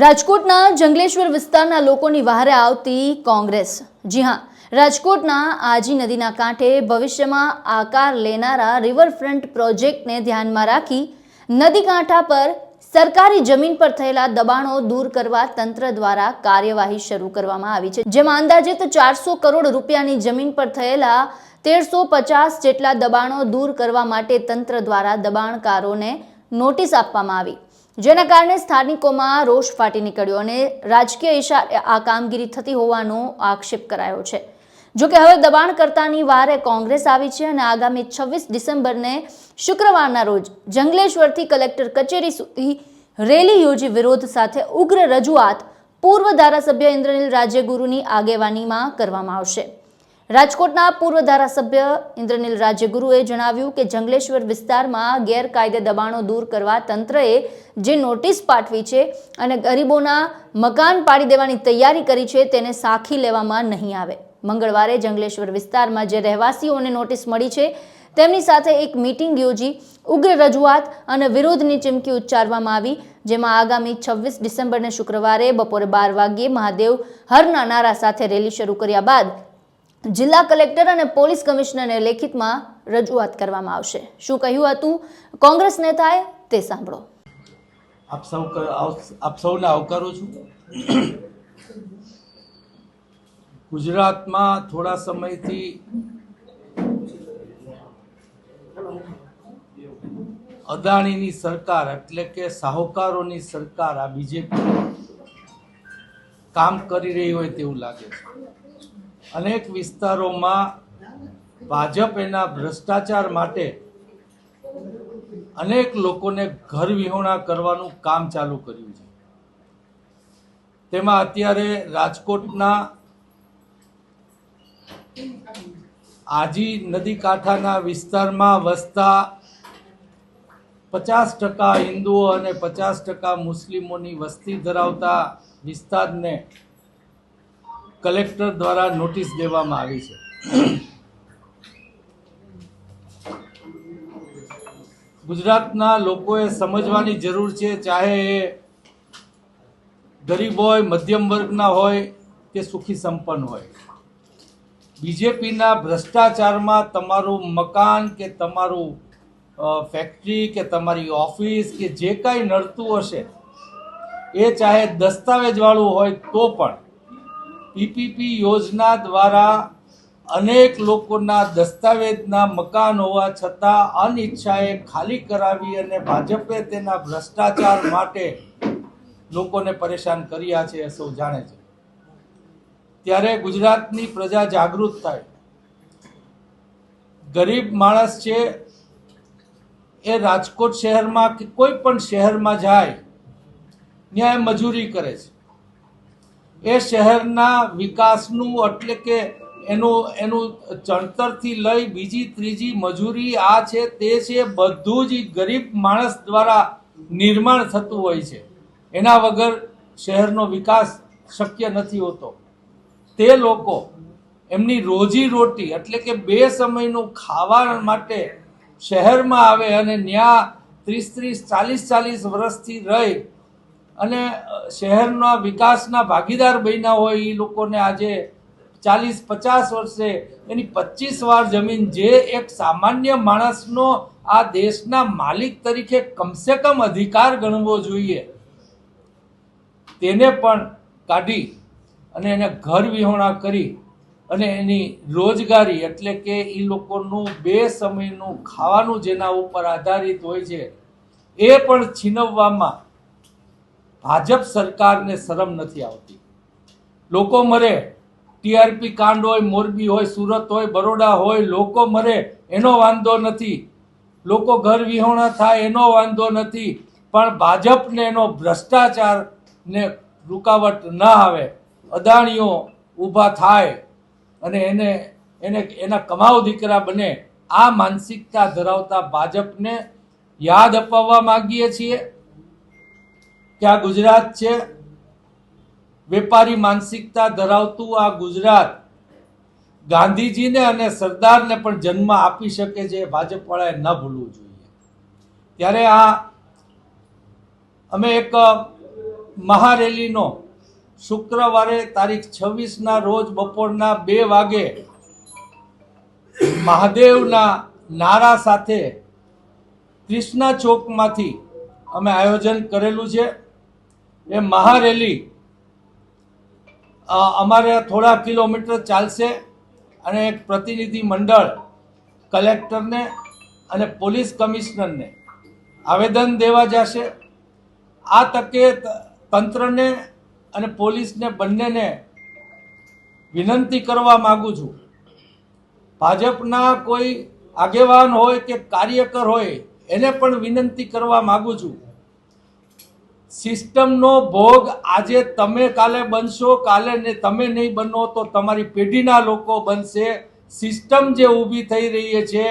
રાજકોટના જંગલેશ્વર વિસ્તારના લોકોની વહારે આવતી કોંગ્રેસ। જી હા, રાજકોટના આજી નદીના કાંઠે ભવિષ્યમાં આકાર લેનારા રિવરફ્રન્ટ પ્રોજેક્ટને ધ્યાનમાં રાખી નદી કાંઠા પર સરકારી જમીન પર થયેલા દબાણો દૂર કરવા તંત્ર દ્વારા કાર્યવાહી શરૂ કરવામાં આવી છે, જેમાં અંદાજિત 400 કરોડ રૂપિયાની જમીન પર થયેલા 1350 જેટલા દબાણો દૂર કરવા માટે તંત્ર દ્વારા દબાણકારોને નોટિસ આપવામાં આવી, જેના કારણે સ્થાનિકોમાં રોષ ફાટી નીકળ્યો અને રાજકીય ઇશારે આ કામગીરી થતી હોવાનો આક્ષેપ કરાયો છે। જો કે હવે દબાણકર્તાની વારે કોંગ્રેસ આવી છે અને આગામી 26 ડિસેમ્બરને શુક્રવારના રોજ જંગલેશ્વરથી કલેક્ટર કચેરી સુધી રેલી યોજી વિરોધ સાથે ઉગ્ર રજૂઆત પૂર્વ ધારાસભ્ય ઇન્દ્રનીલ રાજ્યગુરુની આગેવાનીમાં કરવામાં આવશે। રાજકોટના પૂર્વ ધારાસભ્ય ઇન્દ્રનીલ રાજ્યગુરુએ જણાવ્યું કે જંગલેશ્વર વિસ્તારમાં ગેરકાયદે દબાણો દૂર કરવા તંત્રએ જે નોટિસ પાઠવી છે અને ગરીબોના મકાન પાડી દેવાની તૈયારી કરી છે તેને સાખી લેવામાં નહીં આવે। મંગળવારે જંગલેશ્વર વિસ્તારમાં જે રહેવાસીઓને નોટિસ મળી છે તેમની સાથે એક મીટિંગ યોજી ઉગ્ર રજૂઆત અને વિરોધની ચીમકી ઉચ્ચારવામાં આવી, જેમાં આગામી 26 ડિસેમ્બરને શુક્રવારે બપોરે 12 વાગ્યે મહાદેવ હરના નારા સાથે રેલી શરૂ કર્યા બાદ જિલ્લા કલેક્ટર અને પોલીસ કમિશનરને લેખિતમાં રજૂઆત કરવામાં આવશે। શું કહ્યું હતું કોંગ્રેસ નેતાએ તે સાંભળો। આપ સૌને આવકારું છું। ગુજરાતમાં થોડા સમયથી અદાણીની સરકાર એટલે કે સાહુકારોની સરકાર આ બીજેપી કામ કરી રહી હોય તેવું લાગે છે। અનેક વિસ્તારોમાં ભાજપ એના ભ્રષ્ટાચાર માટે અનેક લોકોને ઘર વિહોણા કરવાનું કામ ચાલુ કર્યું છે। તેમાં અત્યારે રાજકોટના આજી નદી કાંઠાના વિસ્તારમાં વસતા 50% હિન્દુઓ અને 50% મુસ્લિમોની વસ્તી ધરાવતા વિસ્તારને કલેક્ટર દ્વારા નોટિસ દેવામાં આવી છે। ગુજરાતના લોકોએ સમજવાની જરૂર છે, ચાહે એ ગરીબ હોય, મધ્યમ વર્ગના હોય કે સુખી સંપન્ન હોય। બીજેપીના ભ્રષ્ટાચારમાં તમારું મકાન કે તમારું ફેક્ટરી કે તમારી ઓફિસ કે જે કાંઈ નડતું હશે એ ચાહે દસ્તાવેજવાળું હોય તો પણ પીપીપી યોજના દ્વારા અનેક લોકોના દસ્તાવેજના મકાન હોવા છતાં અનિચ્છાએ ખાલી કરાવી અને ભાજપે તેના ભ્રષ્ટાચાર માટે લોકોને પરેશાન કર્યા છે એ સૌ જાણે છે। ત્યારે ગુજરાતની પ્રજા જાગૃત થાય। ગરીબ માણસ છે એ રાજકોટ શહેરમાં કે કોઈ પણ શહેરમાં જાય ત્યાં મજૂરી કરે છે। એ શહેરના વિકાસનું એટલે કે એનું ચણતરથી લઈ બીજી ત્રીજી મજૂરી આ છે તે છે બધું જ ગરીબ માણસ દ્વારા નિર્માણ થતું હોય છે। એના વગર શહેરનો વિકાસ શક્ય નથી હોતો। તે લોકો એમની રોજી રોટી એટલે કે 2 સમયનું ખાવા માટે શહેરમાં આવે અને ત્યાં 30-40 વર્ષથી રહી અને શહેરના વિકાસના ભાગીદાર બન્યા હોય એ લોકોને આજે 40-50 વર્ષે એની 25 વાર જમીન જે એક સામાન્ય માણસનો આ દેશના માલિક તરીકે કમસે કમ અધિકાર ગણવો જોઈએ તેને પણ કાઢી અને એને ઘર વિહોણા કરી અને એની રોજગારી એટલે કે એ લોકોનું 2 સમયનું ખાવાનું જેના ઉપર આધારિત હોય છે એ પણ છીનવવામાં ભાજપ સરકારને શરમ નથી આવતી। લોકો મરે, ટીઆરપી કાંડ હોય, મોરબી હોય, સુરત હોય, બરોડા હોય, લોકો મરે એનો વાંધો નથી, લોકો ઘર વિહોણા થાય એનો વાંધો નથી, પણ ભાજપને એનો ભ્રષ્ટાચારને રૂકાવટ ન આવે, અદાણીઓ ઊભા થાય અને એના કમાવ દીકરા બને, આ માનસિકતા ધરાવતા ભાજપને યાદ અપાવવા માંગીએ છીએ કે આ ગુજરાત છે વેપારી માનસિકતા ધરાવતું આ ગુજરાત ગાંધીજીને અને સરદારને પણ જન્મ આપી શકે છે, ભાજપવાળાએ ન ભૂલવું જોઈએ। ત્યારે આ અમે એક મહારેલીનો શુક્રવારે તારીખ 26ના રોજ બપોરના 2 વાગે મહાદેવના નારા સાથે કૃષ્ણા ચોકમાંથી અમે આયોજન કરેલું છે. એ મહારેલી અમારે થોડા કિલોમીટર ચાલશે અને એક પ્રતિનિધિ મંડળ કલેક્ટરને અને પોલીસ કમિશનરને આવેદન દેવા જશે. આ તકે તંત્રને અને પોલીસને બંનેને વિનંતી કરવા માગું છું, ભાજપના કોઈ આગેવાન હોય કે કાર્યકર હોય એને પણ વિનંતી કરવા માગું છું, સિસ્ટમનો ભોગ આજે તમે કાલે બનશો, કાલે તમે નહીં બનો તો તમારી પેઢીના લોકો બનશે. સિસ્ટમ જે ઊભી થઈ રહી છે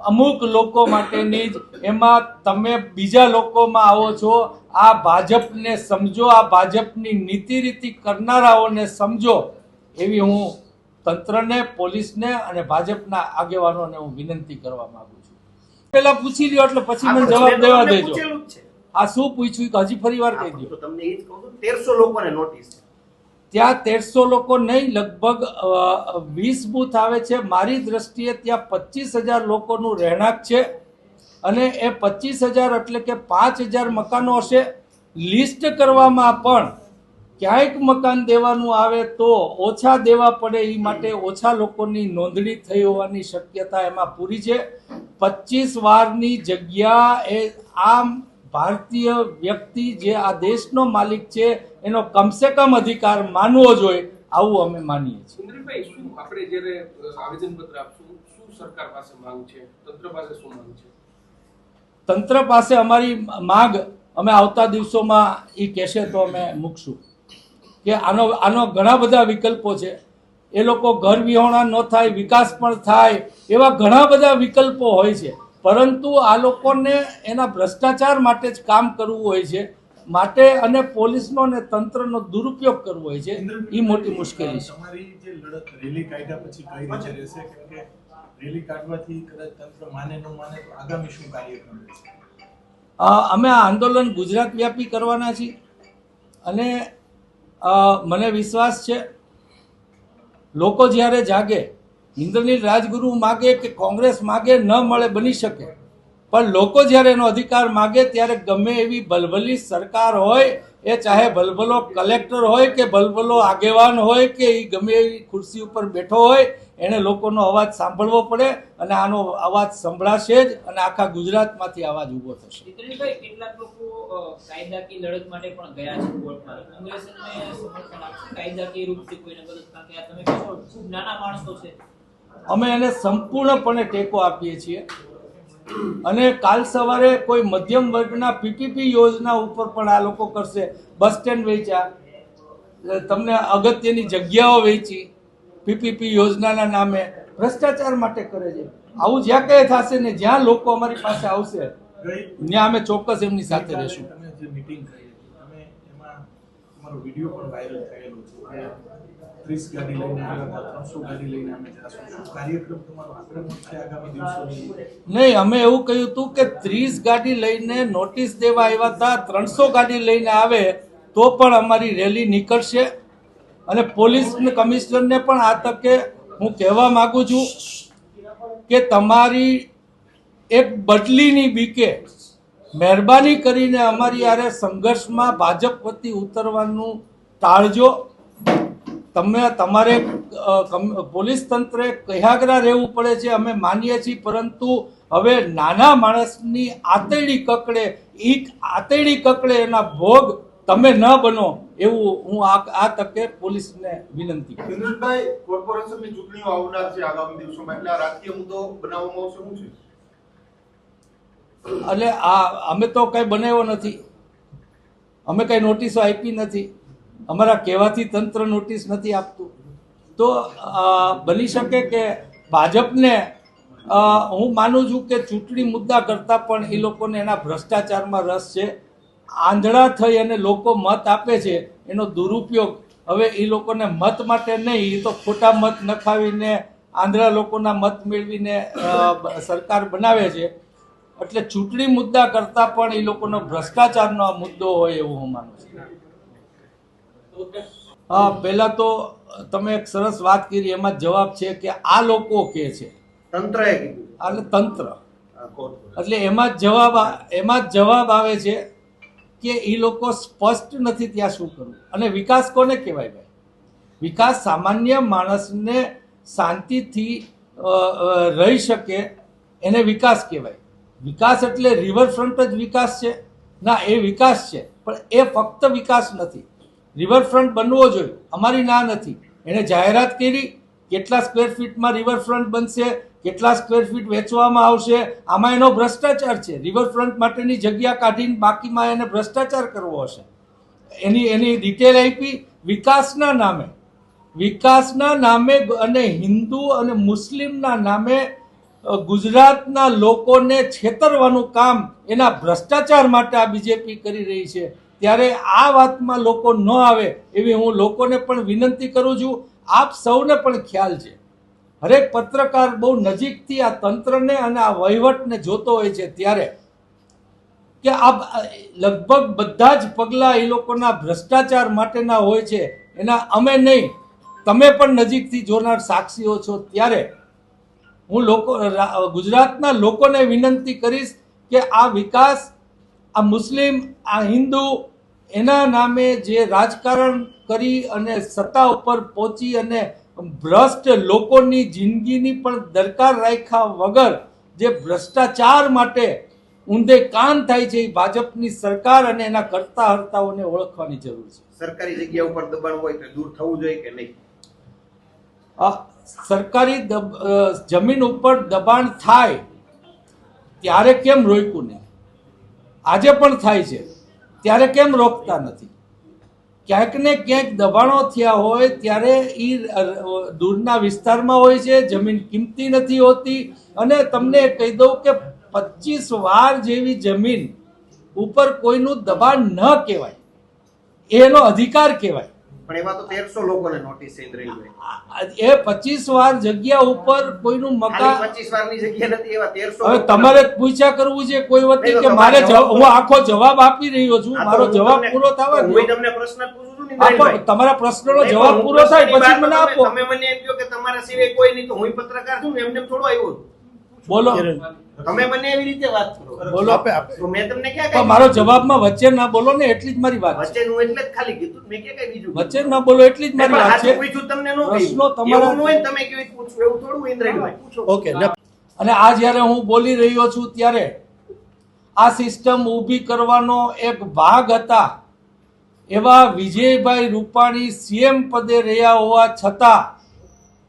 અમુક લોકો માટેની જ, એમાં તમે બીજા લોકોમાં આવો છો. આ ભાજપને સમજો, આ ભાજપની નીતિ રીતિ કરનારાઓને સમજો, એવી હું તંત્રને, પોલીસને અને ભાજપના આગેવાનોને હું વિનંતી કરવા માંગુ છું. પહેલા પૂછી લ્યો એટલે પછી મને જવાબ દેવા દેજો. આ શું પૂછ્યું કે હજી ફરી વાર કહી દો. તમને એ જ કહું છું, 1300 લોકોને નોટિસ. ત્યાં 1300 લોકો નહીં, લગભગ 20 બૂથ આવે છે. મારી દ્રષ્ટિએ ત્યાં 25,000 લોકોનું રહેણાંક છે અને એ 25,000 એટલે કે 5,000 મકાનો હશે. લિસ્ટ કરવામાં પણ ક્યાંક મકાન દેવાનું આવે તો ઓછા દેવા પડે એ માટે ઓછા લોકોની નોંધણી થઈ હોવાની શક્યતા એમાં પૂરી છે. 25 વારની જગ્યા એ આમ ભારતીય વ્યક્તિ જે આ દેશનો માલિક છે એનો કમસે કમ અધિકાર માનવો જોઈએ, આવું અમે માનીએ છીએ. સુંદરભાઈ, શું આપણે જ્યારે આવેદનપત્ર આપશું, શું સરકાર પાસે માંગ છે, તંત્ર પાસે શું માંગ છે? તંત્ર પાસે અમારી માંગ અમે આવતા દિવસોમાં એ કહેશે તો અમે મૂકશું કે આનો ઘણા બધા વિકલ્પો છે. એ લોકો ઘર વિહોણા ન થાય, વિકાસ પણ થાય, એવા ઘણા બધા વિકલ્પો હોય છે. પરંતુ આ લોકોને એના ભ્રષ્ટાચાર માટે જ કામ કરવું હોય છે માટે, અને પોલીસનો અને તંત્રનો દુરુપયોગ કરવો હોય છે. એ મોટી મુશ્કેલી છે. તમારી જે લડત રેલી કાઢ્યા પછી કઈ રીતે રહેશે? કેમ કે રેલી કાઢવાથી કદાચ તંત્ર માને ન માને તો આગામી શું કાર્યક્રમ રહેશે? અમે આ આંદોલન ગુજરાત વ્યાપી કરવાના છીએ અને મને વિશ્વાસ છે લોકો જ્યારે જાગે, ઇન્દ્રનીલ રાજગુરુ માગે કે કોંગ્રેસ માગે ન મળે બની શકે, પણ લોકો જ્યારે એનો અધિકાર માગે ત્યારે ગમે એવી ભલભલી સરકાર હોય, એ ચાહે ભલભલો કલેક્ટર હોય કે ભલભલો આગેવાન હોય કે એ ગમે એવી ખુરશી ઉપર બેઠો હોય, એને લોકોનો અવાજ સાંભળવો પડે અને આનો અવાજ સંભળાશે જ અને આખા ગુજરાતમાંથી અવાજ ઊભો થશે. જીતેન્દ્રભાઈ, કેટલાક લોકો કાયદાકીય લડત માટે પણ ગયા છે કોર્ટમાં. કોંગ્રેસને સમર્થન આપશે કાયદાકીય રૂપથી કોઈને મદદ? કારણ કે આ તમે કહો ખૂબ નાના માણસો છે. અમે એને સંપૂર્ણપણે ટેકો આપીએ છીએ અને કાલ સવારે કોઈ મધ્યમ વર્ગના પીપીપી યોજના ઉપર પણ આ લોકો કરશે. બસ સ્ટેન્ડ વેચ્યા, તમને અગત્યની જગ્યાઓ વેચી, પીપીપી યોજનાના નામે ભ્રષ્ટાચાર માટે કરે છે. આવું જ્યાં કંઈ થશે ને જ્યાં લોકો અમારી પાસે આવશે ત્યાં અમે ચોક્કસ એમની સાથે રહીશું. તમે જે મીટિંગ કરી હતી, તમે એમાં તમારો વિડીયો પણ વાયરલ થયેલો છે કે 30 ગાડી લઈને આવ્યા હતા, 300 ગાડી લઈને અમે જાશું. શું કાર્યક્રમ તમારો આક્રમક છે આગામી દિવસોની? નહીં, અમે એવું કહ્યું હતું કે 30 ગાડી લઈને નોટિસ દેવા આવ્યા હતા, 300 ગાડી લઈને આવે તો પણ અમારી રેલી નીકળશે. અને પોલીસ કમિશનરને પણ આ તકે હું કહેવા માંગુ છું કે તમારી એક બદલીની બીકે મહેરબાની કરીને અમારી યારે સંઘર્ષમાં ભાજપ વતી ઉતરવાનું ટાળજો. તમારે પોલીસ તંત્રે કયાગરા રહેવું પડે છે, અમે માનીએ છીએ, પરંતુ હવે નાના માણસની આતેડી કકડે એના ભોગ તમે ન બનો એવું હું આ તકે પોલીસને વિનંતી કરું. સુરેશભાઈ, કોર્પોરેશનની ચૂંટણીઓ આવનાર છે આગામી દિવસોમાં, એટલે આ રાજકીય મુદ્દો બનાવવામાં આવશે શું છે? એટલે અમે તો કઈ બનાવ્યો નથી, અમે કઈ નોટિસો આપી નથી, અમારા કહેવાથી તંત્ર નોટિસ નથી આપતું. તો બની શકે કે ભાજપને હું માનું છું કે ચૂંટણી મુદ્દા કરતાં પણ એ લોકોને એના ભ્રષ્ટાચારમાં રસ છે. આંધળા થઈ અને લોકો મત આપે છે એનો દુરુપયોગ હવે એ લોકોને મત માટે નહીં, એ તો ખોટા મત નખાવીને આંધળા લોકોના મત મેળવીને સરકાર બનાવે છે. એટલે ચૂંટણી મુદ્દા કરતાં પણ એ લોકોનો ભ્રષ્ટાચારનો મુદ્દો હોય એવું હું માનું છું. ડોક્ટર? પહેલા તો તમે એક સરસ વાત કરી, એમાં જવાબ છે કે આ લોકો કે છે, તંત્રએ કીધું એટલે તંત્ર, કોર્ટ. એટલે એમાં જ જવાબ આવે છે કે એ લોકો સ્પષ્ટ નથી ત્યાં શું કરવું. અને વિકાસ કોને કહેવાય ભાઈ? વિકાસ સામાન્ય માણસને શાંતિથી રહી શકે એને વિકાસ કહેવાય. વિકાસ એટલે રિવરફ્રન્ટ જ વિકાસ છે? ના, એ વિકાસ છે, પણ એ ફક્ત વિકાસ નથી. રિવરફ્રન્ટ બનવો જોઈએ, અમારી ના નથી. એને જાહેરાત કરી કેટલા સ્ક્વેર ફીટમાં રિવરફ્રન્ટ બનશે, કેટલા સ્ક્વેર ફીટ વેચવામાં આવશે, આમાં એનો ભ્રષ્ટાચાર છે. રિવરફ્રન્ટ માટેની જગ્યા કાઢીને બાકીમાં એને ભ્રષ્ટાચાર કરવો હશે. એની ડિટેલ આપી વિકાસના નામે અને હિન્દુ અને મુસ્લિમના નામે ગુજરાતના લોકોને છેતરવાનું કામ એના ભ્રષ્ટાચાર માટે આ બીજેપી કરી રહી છે. ત્યારે આ વાતમાં લોકો ન આવે એવી હું લોકોને પણ વિનંતી કરું છું. આપ સૌને પણ ખ્યાલ છે, હરેક પત્રકાર બહુ નજીકથી આ તંત્રને અને આ વહીવટને જોતો હોય છે ત્યારે કે આ લગભગ બધા જ પગલાં એ લોકોના ભ્રષ્ટાચાર માટેના હોય છે. એના અમે નહીં, તમે પણ નજીકથી જોનાર સાક્ષીઓ છો. ત્યારે હું ગુજરાતના લોકોને વિનંતી કરીશ કે આ વિકાસ, આ મુસ્લિમ, આ હિન્દુ, એના નામે જે રાજકારણ કરી અને સત્તા ઉપર પહોંચી અને ભ્રષ્ટ લોકોની જિંદગીની પણ દરકાર રાખ્યા વગર જે ભ્રષ્ટાચાર માટે ઊંધે કાન થાય છે, એ ભાજપની સરકાર અને એના કરતા હર્તાઓને ઓળખવાની જરૂર છે. સરકારી જગ્યા ઉપર દબાણ હોય તો દૂર થવું જોઈએ કે નહીં? સરકારી જમીન ઉપર દબાણ થાય ત્યારે કેમ રોક્યું નહીં? આજે પણ થાય છે, ત્યારે કેમ રોકતા નથી? ક્યાંક ને ક્યાંક દબાણો થયા હોય ત્યારે એ દૂરના વિસ્તારમાં હોય છે, જમીન કિંમતી નથી હોતી. અને તમને કહી દઉં કે 25 વાર જેવી જમીન ઉપર કોઈનું દબાણ ન કહેવાય, એનો અધિકાર કહેવાય. પણ એવા તો 1300 લોકોને નોટિસ છે ઇન્દ્રનીલભાઈ. એ 25 વાર જગ્યા ઉપર કોઈનું મકાન, 25 વારની જગ્યા નથી, એવા 1300. હવે તમારે જ પૂછ્યા કરવું છે કોઈ વખતે કે મારે હું આખો જવાબ આપી રહ્યો છું, મારો જવાબ પૂરો થવા દો. હું તમને પ્રશ્ન પૂછું છું ને ઇન્દ્રનીલભાઈ. આપો, તમારા પ્રશ્નનો જવાબ પૂરો થાય પછી મને આપો. તમે મને એમ કહો કે તમારા સિવાય કોઈ નહીં, તો હું પત્રકાર છું ને, એમને થોડો આવ્યો છું. બોલો, તમે મને એવી રીતે વાત કરો. બોલો. તો મેં તમને ક્યાં પણ કઈ મારો જવાબમાં વચ્ચે ના બોલો ને, એટલી જ મારી વાત છે. વચ્ચે હું એટલે જ ખાલી કીધું, મેં ક્યાં કઈ બીજું વચ્ચે ના બોલો એટલી જ મારી વાત છે. પૂછ્યું તમને નો પ્રશ્નો કહ્યું. તમારા- એવું ન હોય ને તમે કેવી રીતે પૂછો, એવું થોડું ઇન્દ્રનીલભાઈ પૂછો. ઓકે. અને આ જ્યારે હું બોલી રહ્યો છું ત્યારે આ સિસ્ટમ ઊભી કરવાનો એક ભાગ હતા એવા વિજયભાઈ રૂપાણી સીએમ પદે રહ્યા હોવા છતાં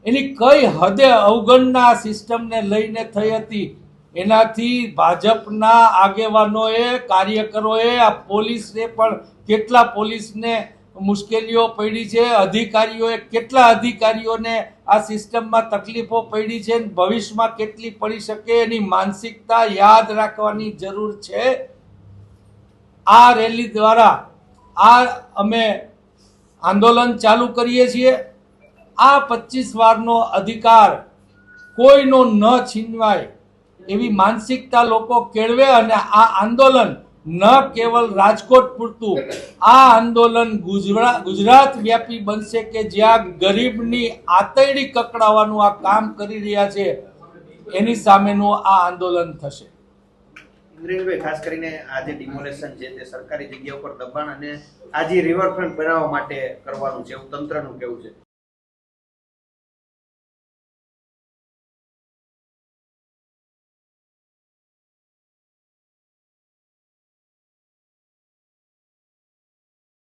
એની કઈ હદે અવગણના આ સિસ્ટમને લઈને થઈ હતી, એનાથી ભાજપના આગેવાનોએ, કાર્યકરોએ, આ પોલીસને પણ કેટલા પોલીસને મુશ્કેલીઓ પડી છે, અધિકારીઓએ કેટલા અધિકારીઓને આ સિસ્ટમમાં તકલીફો પડી છે, ભવિષ્યમાં કેટલી પડી શકે એની માનસિકતા યાદ રાખવાની જરૂર છે. આ રેલી દ્વારા અમે આંદોલન ચાલુ કરીએ છીએ. આ 25 વારનો અધિકાર કોઈનો ન છીનવાય એવી માનસિકતા લોકો કેળવે અને આ આંદોલન ન કેવલ રાજકોટ પૂરતું, આ આંદોલન ગુજરાત વ્યાપી બનશે કે જ્યાં ગરીબની આતરડી કકડાવવાનું આ કામ કરી રહ્યા છે એની સામેનું આ આંદોલન થશે. ઇન્દ્રનીલભાઈ, ખાસ કરીને આ જે ડિમોલેશન છે તે સરકારી જગ્યા ઉપર દબાણ અને આ જે રિવરફ્રન્ટ બનાવવા માટે કરવાનું છે એવું તંત્રનું કેવું છે.